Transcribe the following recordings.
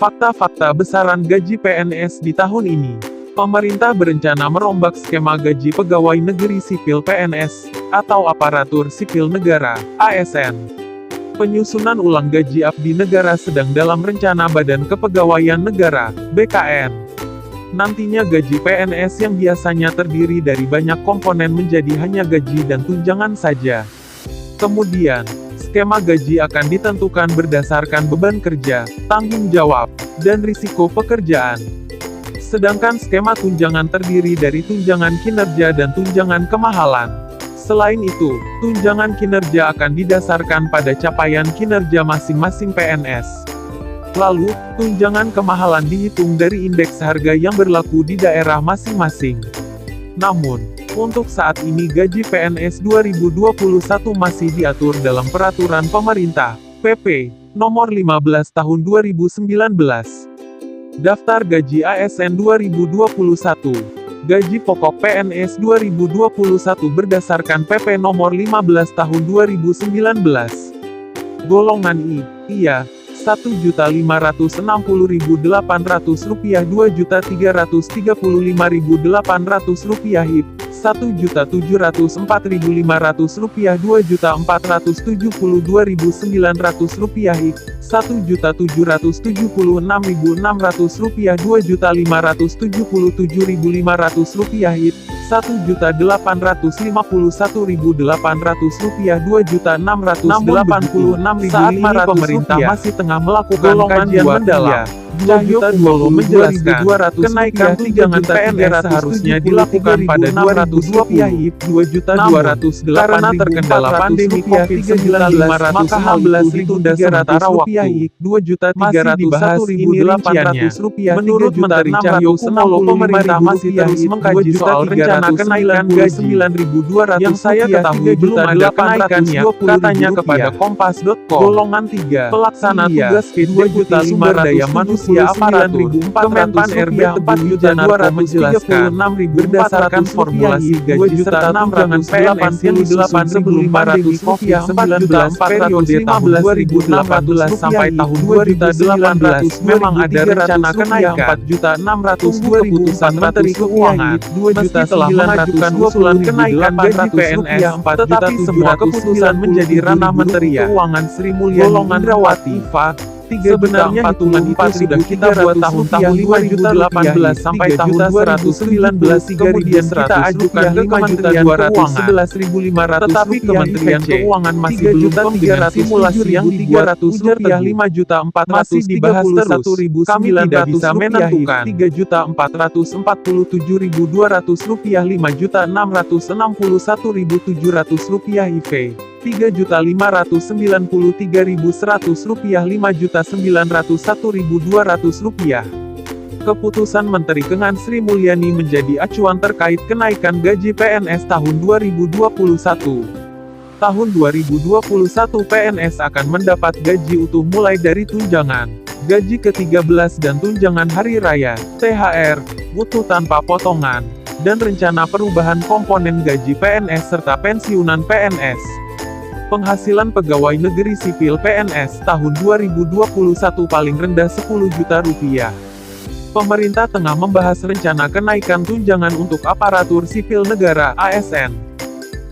Fakta-fakta besaran gaji PNS di tahun ini. Pemerintah berencana merombak skema gaji pegawai negeri sipil PNS, atau aparatur sipil negara, ASN. Penyusunan ulang gaji abdi negara sedang dalam rencana Badan Kepegawaian Negara, BKN. Nantinya gaji PNS yang biasanya terdiri dari banyak komponen menjadi hanya gaji dan tunjangan saja. Kemudian, skema gaji akan ditentukan berdasarkan beban kerja, tanggung jawab, dan risiko pekerjaan. Sedangkan skema tunjangan terdiri dari tunjangan kinerja dan tunjangan kemahalan. Selain itu, tunjangan kinerja akan didasarkan pada capaian kinerja masing-masing PNS. Lalu, tunjangan kemahalan dihitung dari indeks harga yang berlaku di daerah masing-masing. Namun, untuk saat ini gaji PNS 2021 masih diatur dalam Peraturan Pemerintah, PP, Nomor 15 Tahun 2019. Daftar Gaji ASN 2021. Gaji pokok PNS 2021 berdasarkan PP Nomor 15 Tahun 2019. Golongan I, IA, Rp1.560.800, Rp2.335.800, HIP, Rp1.704.500, Rp2.472.900, HIP, Rp1.776.600, Rp2.577.500, HIP, Rp1.851.800, Rp2.686.500. Saat ini pemerintah masih tengah melakukan kajian mendalam. Cahyo Kumolo menjelaskan, kenaikan tunjangan PNS seharusnya dilakukan pada Rp200, karena terkendala pandemi COVID-19, maka hal itu ditunda sementara waktu. Masih dibahas ini rinciannya. Menurut Menteri Cahyo Kumolo, pemerintah masih terus mengkaji soal rencana kenaikan gaji yang saya ketahui belum ada kenaikannya, katanya kepada Kompas.com. Golongan 3, pelaksana tugas P2 sumber daya manusia aparatur, Kemenpan RB Teguh menjelaskan, berdasarkan formulasi gaji serta tunjangan PNS yang ditetapkan sebelum pandemi COVID-19 periode tahun 2018 sampai tahun 2019, memang ada rencana kenaikan Rp4.600.000. Keputusan Menteri Keuangan, meski telah mengajukan usulan kenaikan gaji PNS, tetapi semua keputusan menjadi ranah Menteri Keuangan Sri Mulyani Indrawati. Sebenarnya hitungan itu sudah kita buat tahun-tahun 2018 sampai tahun 2019, kemudian kita ajukan ke Kementerian Keuangan, tetapi Kementerian Keuangan masih belum memberikan simulasi yang dibuat, ujar Teguh. masih dibahas terus, kami tidak bisa menentukan. Rp3.447.200, Rp5.661.700, IV. Rp3.593.100, Rp5.901.200. Keputusan Menteri Keuangan Sri Mulyani menjadi acuan terkait kenaikan gaji PNS tahun 2021. Tahun 2021 PNS akan mendapat gaji utuh mulai dari tunjangan, gaji ke-13 dan tunjangan hari raya, THR, utuh tanpa potongan, dan rencana perubahan komponen gaji PNS serta pensiunan PNS. Penghasilan pegawai negeri sipil PNS tahun 2021 paling rendah Rp10 juta. Pemerintah tengah membahas rencana kenaikan tunjangan untuk aparatur sipil negara (ASN).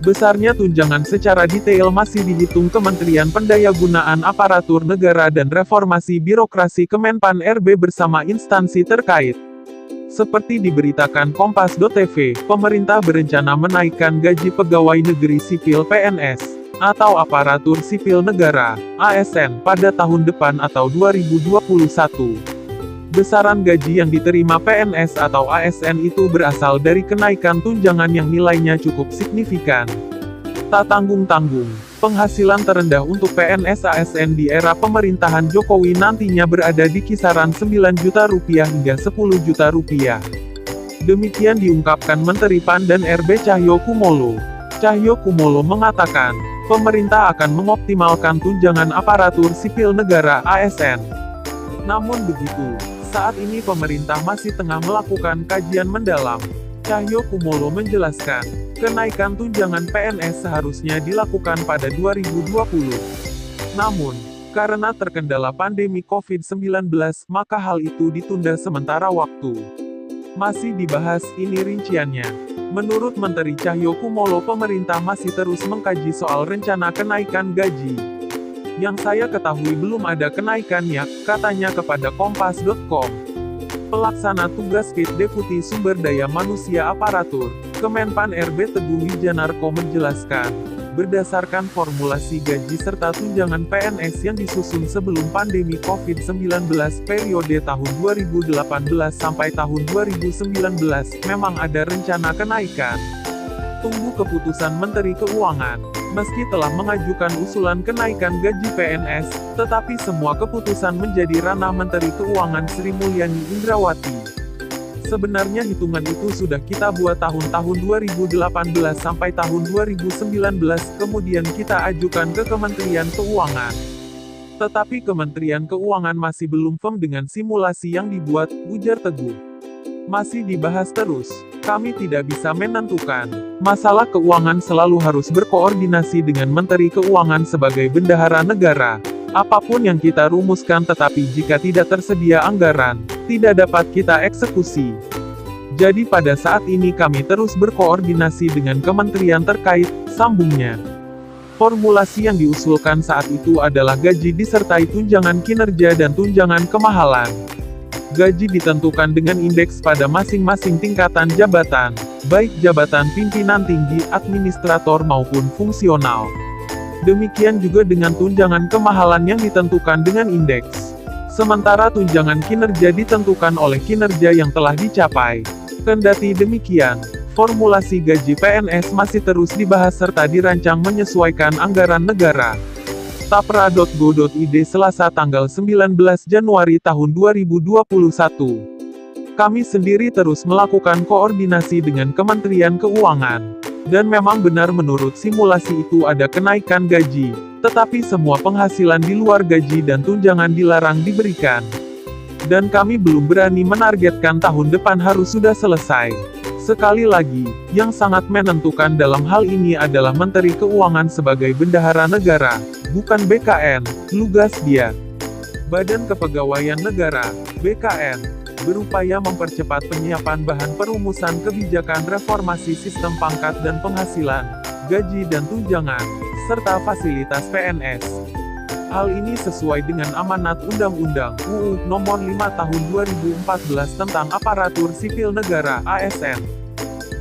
Besarnya tunjangan secara detail masih dihitung Kementerian Pendayagunaan Aparatur Negara dan Reformasi Birokrasi Kemenpan RB bersama instansi terkait. Seperti diberitakan Kompas.tv, pemerintah berencana menaikkan gaji pegawai negeri sipil PNS atau aparatur sipil negara (ASN) pada tahun depan atau 2021. Besaran gaji yang diterima PNS atau ASN itu berasal dari kenaikan tunjangan yang nilainya cukup signifikan. Tak tanggung-tanggung, penghasilan terendah untuk PNS ASN di era pemerintahan Jokowi nantinya berada di kisaran Rp9 juta hingga Rp10 juta. Demikian diungkapkan Menteri PAN dan RB Cahyo Kumolo. Cahyo Kumolo mengatakan, pemerintah akan mengoptimalkan tunjangan aparatur sipil negara (ASN). Namun begitu, saat ini pemerintah masih tengah melakukan kajian mendalam. Cahyo Kumolo menjelaskan, kenaikan tunjangan PNS seharusnya dilakukan pada 2020. Namun, Karena terkendala pandemi COVID-19, maka hal itu ditunda sementara waktu. Masih dibahas, ini rinciannya. Menurut Menteri Cahyokumolo, pemerintah masih terus mengkaji soal rencana kenaikan gaji. Yang saya ketahui belum ada kenaikannya, katanya kepada Kompas.com. Pelaksana tugas Kit Deputi Sumber Daya Manusia Aparatur, Kemenpan RB Teguh Wijanarko menjelaskan, berdasarkan formulasi gaji serta tunjangan PNS yang disusun sebelum pandemi COVID-19 periode tahun 2018 sampai tahun 2019, memang ada rencana kenaikan. Tunggu keputusan Menteri Keuangan. Meski telah mengajukan usulan kenaikan gaji PNS, tetapi semua keputusan menjadi ranah Menteri Keuangan Sri Mulyani Indrawati. Sebenarnya hitungan itu sudah kita buat tahun-tahun 2018 sampai tahun 2019, kemudian kita ajukan ke Kementerian Keuangan. Tetapi Kementerian Keuangan masih belum firm dengan simulasi yang dibuat, ujar Teguh. Masih dibahas terus. Kami tidak bisa menentukan. Masalah keuangan selalu harus berkoordinasi dengan Menteri Keuangan sebagai bendahara negara. Apapun yang kita rumuskan, tetapi jika tidak tersedia anggaran, tidak dapat kita eksekusi. Jadi pada saat ini kami terus berkoordinasi dengan kementerian terkait, sambungnya. Formulasi yang diusulkan saat itu adalah gaji disertai tunjangan kinerja dan tunjangan kemahalan. Gaji ditentukan dengan indeks pada masing-masing tingkatan jabatan, baik jabatan pimpinan tinggi, administrator maupun fungsional. Demikian juga dengan tunjangan kemahalan yang ditentukan dengan indeks. Sementara tunjangan kinerja ditentukan oleh kinerja yang telah dicapai. Kendati demikian, formulasi gaji PNS masih terus dibahas serta dirancang menyesuaikan anggaran negara. Tapra.go.id Selasa tanggal 19 Januari tahun 2021. Kami sendiri terus melakukan koordinasi dengan Kementerian Keuangan. Dan memang benar menurut simulasi itu ada kenaikan gaji, tetapi semua penghasilan di luar gaji dan tunjangan dilarang diberikan. Dan kami belum berani menargetkan tahun depan harus sudah selesai. Sekali lagi, yang sangat menentukan dalam hal ini adalah Menteri Keuangan sebagai bendahara negara, bukan BKN, lugas dia. Badan Kepegawaian Negara, BKN, berupaya mempercepat penyiapan bahan perumusan kebijakan reformasi sistem pangkat dan penghasilan, gaji dan tunjangan, serta fasilitas PNS. Hal ini sesuai dengan amanat Undang-Undang UU Nomor 5 Tahun 2014 tentang Aparatur Sipil Negara (ASN).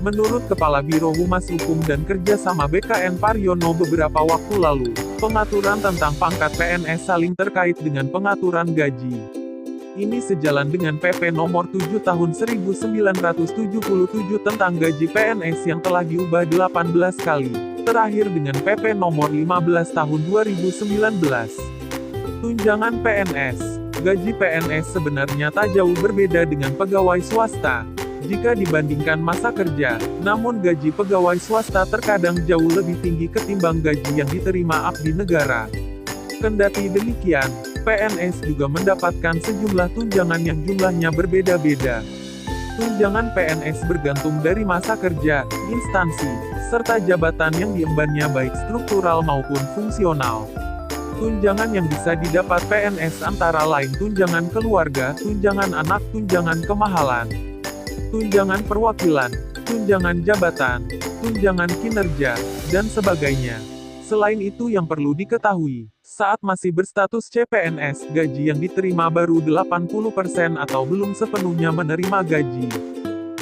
Menurut Kepala Biro Humas Hukum dan Kerjasama BKN Paryono beberapa waktu lalu, pengaturan tentang pangkat PNS saling terkait dengan pengaturan gaji. Ini sejalan dengan PP Nomor 7 Tahun 1977 tentang gaji PNS yang telah diubah 18 kali, terakhir dengan PP Nomor 15 Tahun 2019. Tunjangan PNS. Gaji PNS sebenarnya tak jauh berbeda dengan pegawai swasta, jika dibandingkan masa kerja, namun gaji pegawai swasta terkadang jauh lebih tinggi ketimbang gaji yang diterima abdi negara. Kendati demikian, PNS juga mendapatkan sejumlah tunjangan yang jumlahnya berbeda-beda. Tunjangan PNS bergantung dari masa kerja, instansi, serta jabatan yang diembannya baik struktural maupun fungsional. Tunjangan yang bisa didapat PNS antara lain tunjangan keluarga, tunjangan anak, tunjangan kemahalan, tunjangan perwakilan, tunjangan jabatan, tunjangan kinerja, dan sebagainya. Selain itu yang perlu diketahui, saat masih berstatus CPNS, gaji yang diterima baru 80% atau belum sepenuhnya menerima gaji.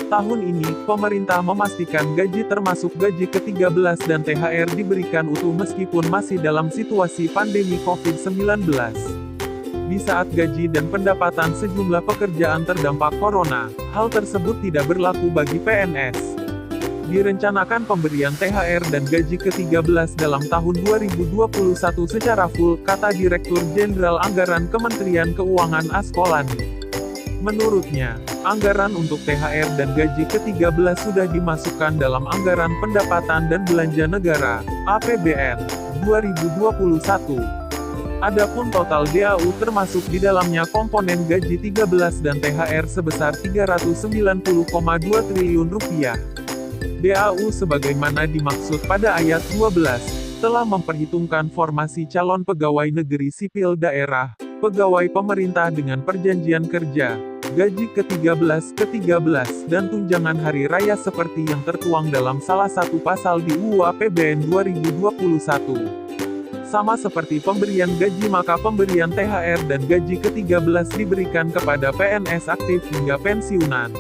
Tahun ini, pemerintah memastikan gaji termasuk gaji ke-13 dan THR diberikan utuh meskipun masih dalam situasi pandemi COVID-19. Di saat gaji dan pendapatan sejumlah pekerjaan terdampak corona, hal tersebut tidak berlaku bagi PNS. Direncanakan pemberian THR dan gaji ke-13 dalam tahun 2021 secara full, kata Direktur Jenderal Anggaran Kementerian Keuangan Askolani. Menurutnya, anggaran untuk THR dan gaji ke-13 sudah dimasukkan dalam Anggaran Pendapatan dan Belanja Negara, APBN, 2021. Adapun total DAU termasuk di dalamnya komponen gaji 13 dan THR sebesar Rp390,2 triliun. DAU sebagaimana dimaksud pada ayat 12, telah memperhitungkan formasi calon pegawai negeri sipil daerah, pegawai pemerintah dengan perjanjian kerja, gaji ke-13, dan tunjangan hari raya seperti yang tertuang dalam salah satu pasal di UU APBN 2021. Sama seperti pemberian gaji maka pemberian THR dan gaji ke-13 diberikan kepada PNS aktif hingga pensiunan.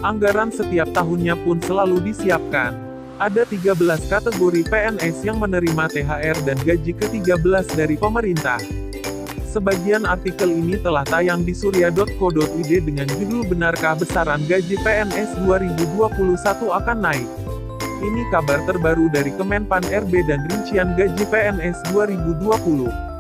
Anggaran setiap tahunnya pun selalu disiapkan. Ada 13 kategori PNS yang menerima THR dan gaji ke-13 dari pemerintah. Sebagian artikel ini telah tayang di surya.co.id dengan judul Benarkah besaran gaji PNS 2021 akan naik? Ini kabar terbaru dari Kemenpan RB dan rincian gaji PNS 2020.